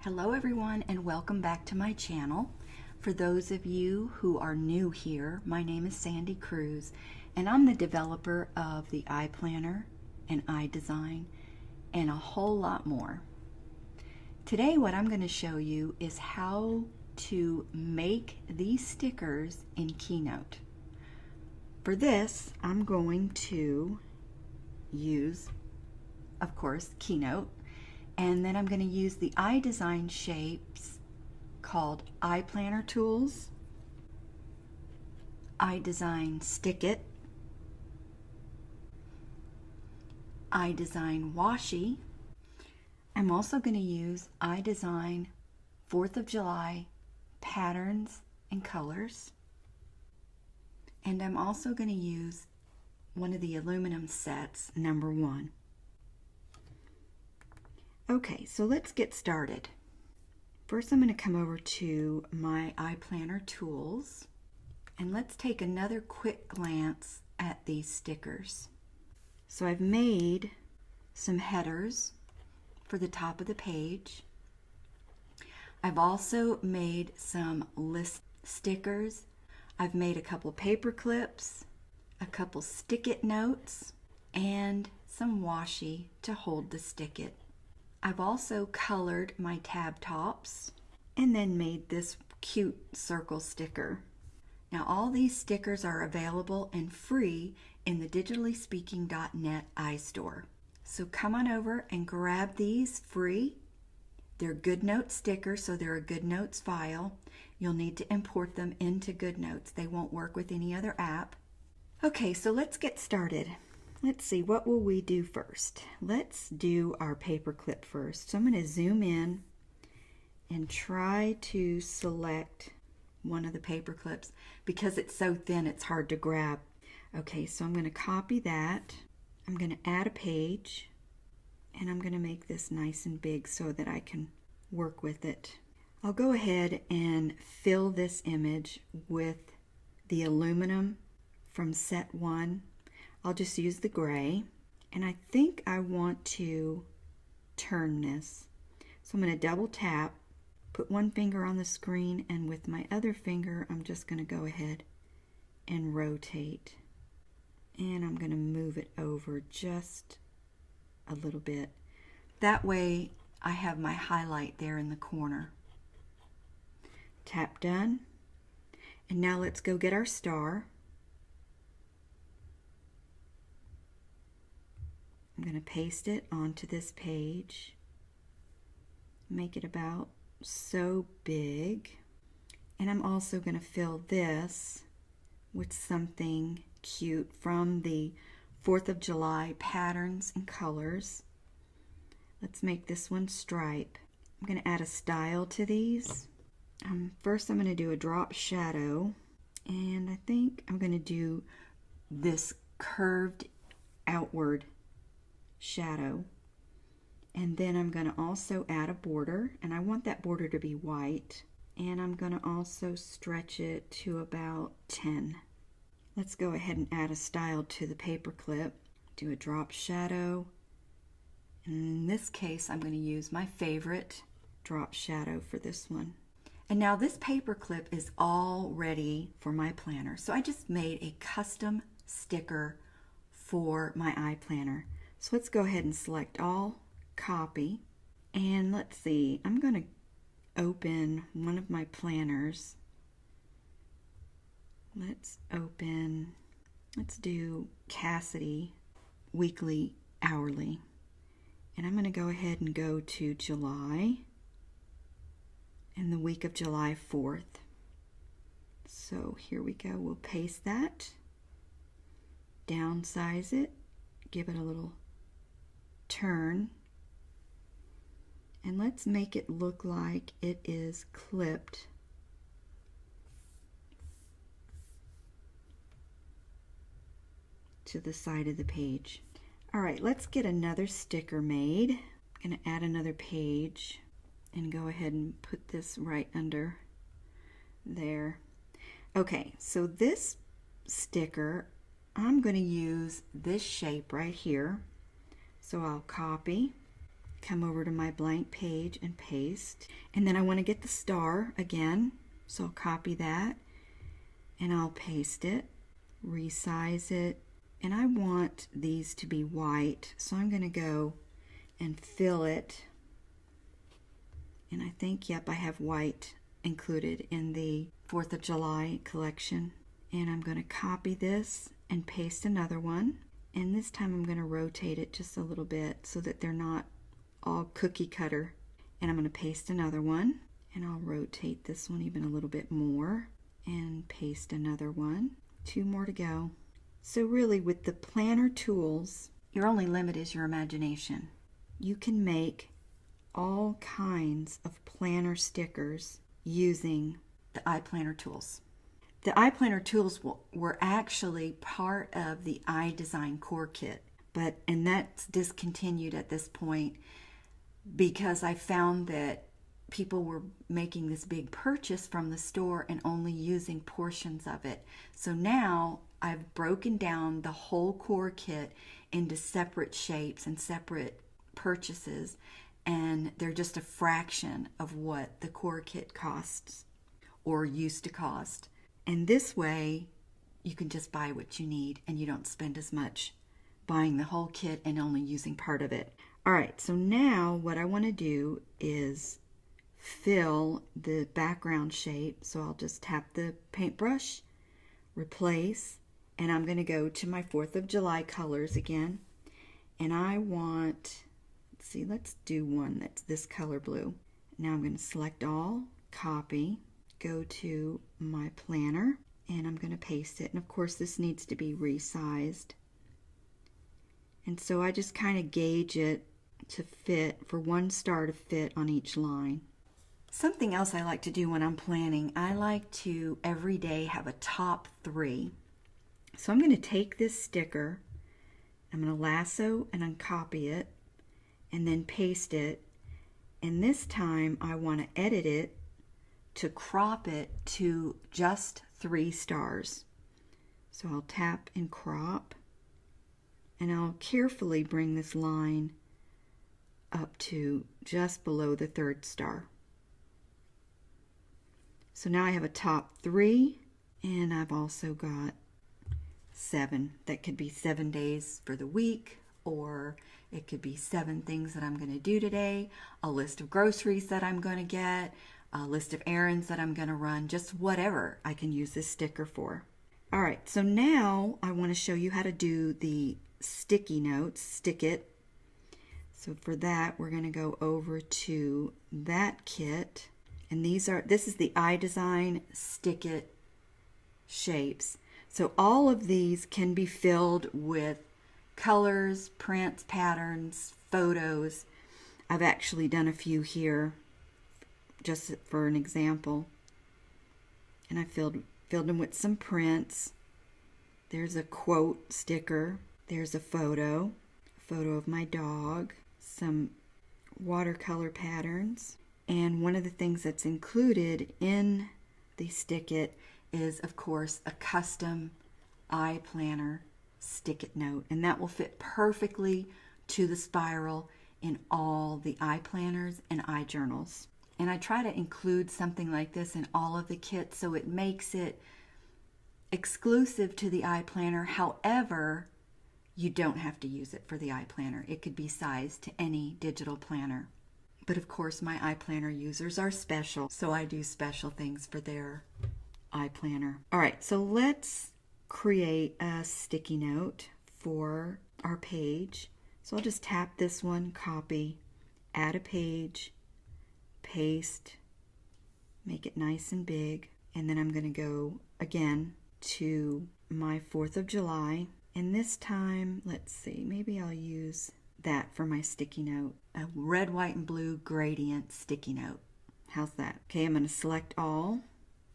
Hello everyone and welcome back to my channel. For those of you who are new here, my name is Sandy Cruz and I'm the developer of the iPlanner and iDesign and a whole lot more. Today what I'm going to show you is how to make these stickers in Keynote. For this I'm going to use, of course, Keynote. And then I'm going to use the iDesign shapes called iPlanner tools, iDesign Stick It, iDesign Washi. I'm also going to use iDesign 4th of July patterns and colors. And I'm also going to use one of the aluminum sets, number 1. Okay, so let's get started. First I'm going to come over to my iPlanner tools and let's take another quick glance at these stickers. So I've made some headers for the top of the page. I've also made some list stickers. I've made a couple paper clips, a couple stick it notes, and some washi to hold the stick it. I've also colored my tab tops and then made this cute circle sticker. Now all these stickers are available and free in the digitallyspeaking.net iStore. So come on over and grab these free. They're Goodnotes stickers, so they're a Goodnotes file. You'll need to import them into Goodnotes. They won't work with any other app. Okay, so let's get started. Let's see, what will we do first? Let's do our paper clip first. So I'm going to zoom in and try to select one of the paper clips because it's so thin it's hard to grab. Okay, so I'm going to copy that. I'm going to add a page and I'm going to make this nice and big so that I can work with it. I'll go ahead and fill this image with the aluminum from set 1. I'll just use the gray, and I think I want to turn this. So I'm going to double tap, put one finger on the screen, and with my other finger I'm just going to go ahead and rotate. And I'm going to move it over just a little bit. That way I have my highlight there in the corner. Tap done. And now let's go get our star. I'm going to paste it onto this page, make it about so big, and I'm also going to fill this with something cute from the 4th of July patterns and colors. Let's make this one stripe. I'm going to add a style to these. First I'm going to do a drop shadow, and I think I'm going to do this curved outward shadow, and then I'm going to also add a border, and I want that border to be white, and I'm going to also stretch it to about 10. Let's go ahead and add a style to the paper clip. Do a drop shadow, and in this case I'm going to use my favorite drop shadow for this one. And now this paper clip is all ready for my planner, so I just made a custom sticker for my iPlanner. So let's go ahead and select all, copy, and let's see, I'm going to open one of my planners. Let's do Cassidy weekly, hourly. And I'm going to go ahead and go to July and the week of July 4th. So here we go, we'll paste that, downsize it, give it a little turn, and let's make it look like it is clipped to the side of the page. Alright, let's get another sticker made. I'm going to add another page and go ahead and put this right under there. Okay, so this sticker, I'm going to use this shape right here. So I'll copy come over to my blank page and paste. And then I want to get the star again, so I'll copy that and I'll paste it, resize it, and I want these to be white, so I'm going to go and fill it. And I think, yep, I have white included in the 4th of July collection. And I'm going to copy this and paste another one. And this time I'm going to rotate it just a little bit so that they're not all cookie cutter. And I'm going to paste another one. And I'll rotate this one even a little bit more. And paste another one. 2 more to go. So really, with the planner tools, your only limit is your imagination. You can make all kinds of planner stickers using the iPlanner tools. The iPlanner tools were actually part of the iDesign core kit, and that's discontinued at this point because I found that people were making this big purchase from the store and only using portions of it. So now I've broken down the whole core kit into separate shapes and separate purchases, and they're just a fraction of what the core kit costs or used to cost. And this way you can just buy what you need and you don't spend as much buying the whole kit and only using part of it. Alright, so now what I want to do is fill the background shape. So I'll just tap the paintbrush, replace, and I'm going to go to my 4th of July colors again. And I want, let's do one that's this color blue. Now I'm going to select all, copy, go to my planner, and I'm going to paste it. And of course this needs to be resized. And so I just kind of gauge it to fit, for one star to fit on each line. Something else I like to do when I'm planning, I like to every day have a top 3. So I'm going to take this sticker, I'm going to lasso and uncopy it, and then paste it. And this time I want to edit it to crop it to just 3 stars. So I'll tap and crop, and I'll carefully bring this line up to just below the 3rd star. So now I have a top 3, and I've also got 7. That could be 7 days for the week, or it could be 7 things that I'm going to do today, a list of groceries that I'm going to get, a list of errands that I'm going to run, just whatever I can use this sticker for. Alright, so now I want to show you how to do the sticky notes, stick it. So for that, we're going to go over to that kit. And this is the iDesign Stick It shapes. So all of these can be filled with colors, prints, patterns, photos. I've actually done a few here just for an example. And I filled them with some prints. There's a quote sticker. There's a photo of my dog, some watercolor patterns. And one of the things that's included in the Stick It is, of course, a custom iPlanner Stick It note. And that will fit perfectly to the spiral in all the iPlanners and iJournals. And I try to include something like this in all of the kits so it makes it exclusive to the iPlanner. However, you don't have to use it for the iPlanner. It could be sized to any digital planner. But of course, my iPlanner users are special, so I do special things for their iPlanner. All right, so let's create a sticky note for our page. So I'll just tap this one, copy, add a page, paste, make it nice and big, and then I'm going to go again to my 4th of July. And this time, let's see, maybe I'll use that for my sticky note. A red, white, and blue gradient sticky note. How's that? Okay, I'm going to select all,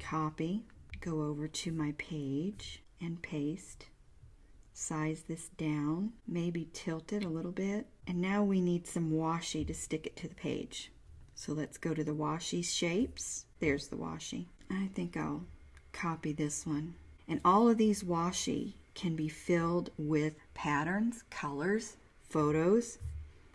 copy, go over to my page and paste. Size this down, maybe tilt it a little bit. And now we need some washi to stick it to the page. So let's go to the washi shapes. There's the washi. I think I'll copy this one. And all of these washi can be filled with patterns, colors, photos,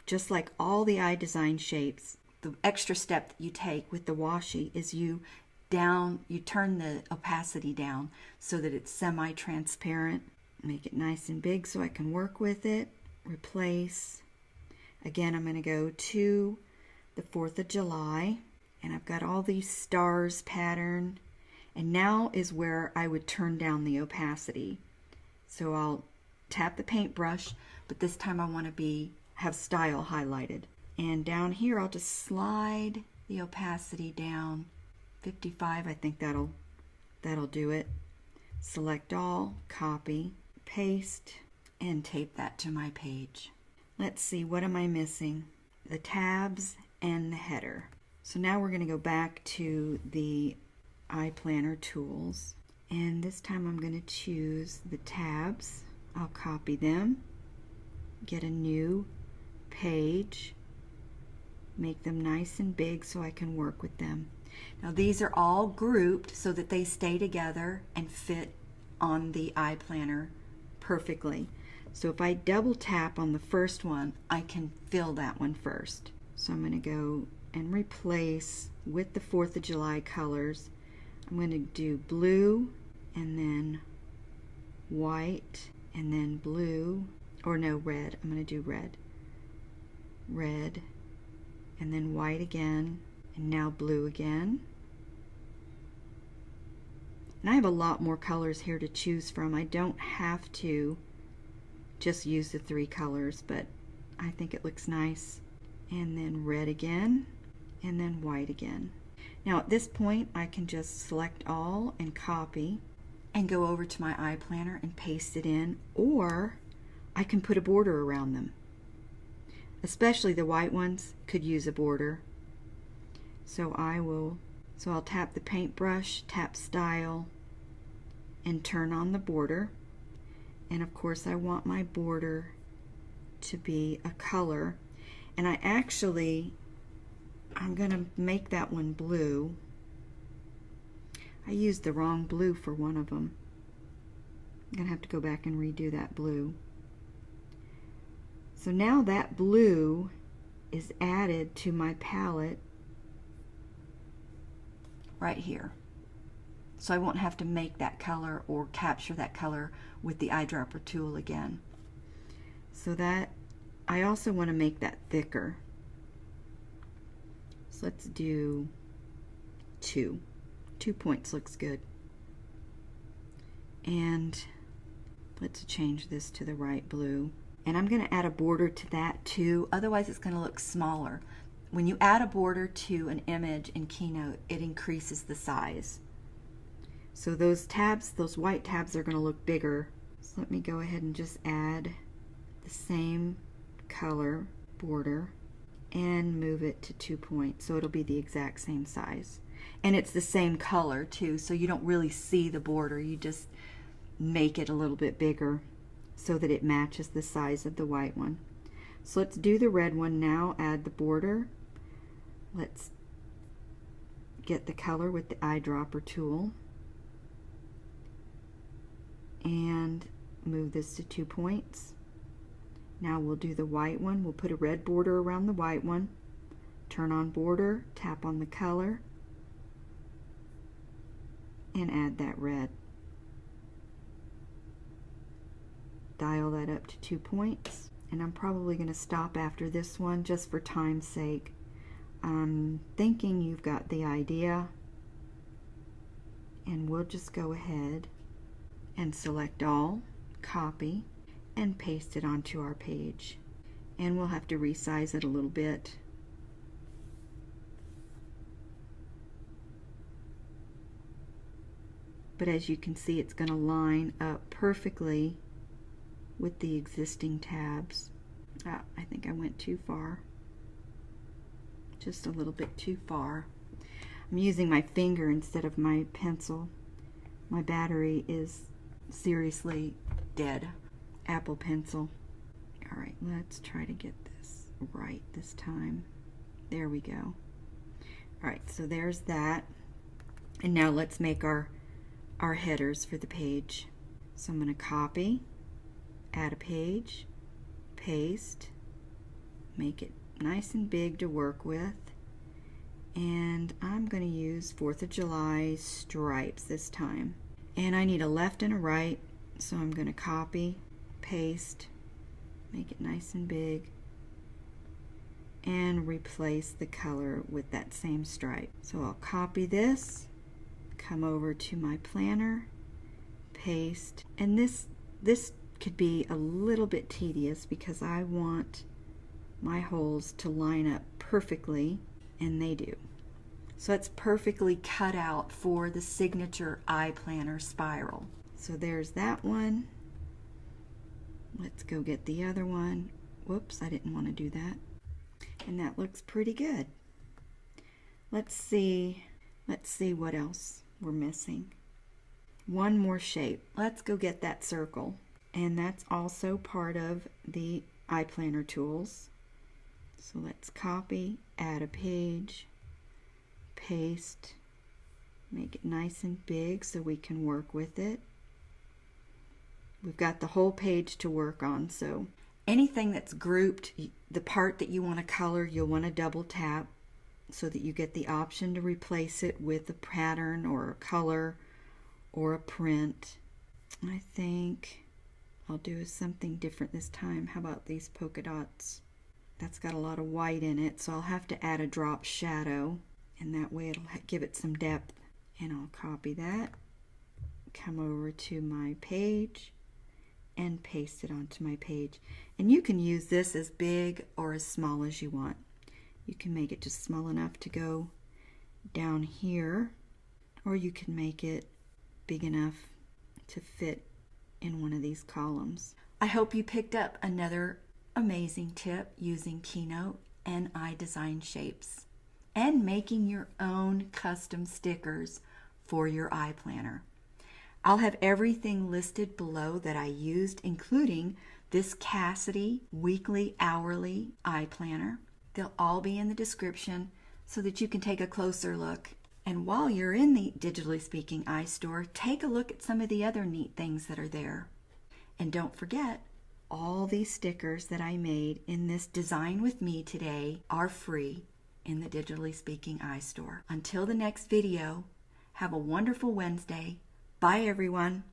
just like all the iDesign shapes, the extra step that you take with the washi is you turn the opacity down so that it's semi-transparent. Make it nice and big so I can work with it. Replace. Again, I'm going to go to the 4th of July, and I've got all these stars pattern, and now is where I would turn down the opacity. So I'll tap the paintbrush, but this time I want to have style highlighted. And down here I'll just slide the opacity down 55. I think that'll do it. Select all, copy, paste, and tape that to my page. Let's see, what am I missing? The tabs and the header. So now we're going to go back to the iPlanner tools, and this time I'm going to choose the tabs. I'll copy them, get a new page, make them nice and big so I can work with them. Now these are all grouped so that they stay together and fit on the iPlanner perfectly. So if I double tap on the first one, I can fill that one first. So I'm going to go and replace with the 4th of July colors. I'm going to do blue and then white and then blue, or no, red. I'm going to do red. Red and then white again, and now blue again. And I have a lot more colors here to choose from. I don't have to just use the 3 colors, but I think it looks nice. And then red again, and then white again. Now at this point I can just select all and copy and go over to my iPlanner and paste it in, or I can put a border around them. Especially the white ones could use a border. So I'll tap the paintbrush, tap style, and turn on the border. And of course I want my border to be a color. And I'm going to make that one blue. I used the wrong blue for one of them. I'm going to have to go back and redo that blue. So now that blue is added to my palette right here. So I won't have to make that color or capture that color with the eyedropper tool again. So that, I also want to make that thicker. So let's do 2. 2 points looks good. And let's change this to the right blue. And I'm going to add a border to that too, otherwise it's going to look smaller. When you add a border to an image in Keynote, it increases the size. So those tabs, those white tabs, are going to look bigger. So let me go ahead and just add the same color border and move it to 2 points, so it'll be the exact same size. And it's the same color too, so you don't really see the border, you just make it a little bit bigger so that it matches the size of the white one. So let's do the red one now, add the border. Let's get the color with the eyedropper tool and move this to 2 points. Now we'll do the white one. We'll put a red border around the white one. Turn on border, tap on the color, and add that red. Dial that up to 2 points. And I'm probably going to stop after this one just for time's sake. I'm thinking you've got the idea. And we'll just go ahead and select all, copy, and paste it onto our page. And we'll have to resize it a little bit. But as you can see, it's going to line up perfectly with the existing tabs. I think I went too far. Just a little bit too far. I'm using my finger instead of my pencil. My battery is seriously dead. Apple Pencil. Alright, let's try to get this right this time. There we go. Alright, so there's that. And now let's make our headers for the page. So I'm going to copy, add a page, paste, Make it nice and big to work with. And I'm going to use 4th of July stripes this time. And I need a left and a right, so I'm going to copy, paste, make it nice and big, and replace the color with that same stripe. So I'll copy this, come over to my planner, paste, and this could be a little bit tedious because I want my holes to line up perfectly, and they do. So it's perfectly cut out for the signature iPlanner spiral. So there's that one. Let's go get the other one. Whoops, I didn't want to do that. And that looks pretty good. Let's see what else we're missing. One more shape. Let's go get that circle. And that's also part of the iPlanner tools. So let's copy, add a page, paste, make it nice and big so we can work with it. We've got the whole page to work on, so anything that's grouped, the part that you want to color, you'll want to double tap so that you get the option to replace it with a pattern or a color or a print. I think I'll do something different this time. How about these polka dots? That's got a lot of white in it, so I'll have to add a drop shadow, and that way it'll give it some depth. And I'll copy that, come over to my page, and paste it onto my page. And you can use this as big or as small as you want. You can make it just small enough to go down here, or you can make it big enough to fit in one of these columns. I hope you picked up another amazing tip using Keynote and iDesign shapes and making your own custom stickers for your iPlanner. I'll have everything listed below that I used, including this Cassidy weekly hourly iPlanner. They'll all be in the description so that you can take a closer look. And while you're in the Digitally Speaking iStore, take a look at some of the other neat things that are there. And don't forget, all these stickers that I made in this Design With Me today are free in the Digitally Speaking iStore. Until the next video, have a wonderful Wednesday. Bye everyone.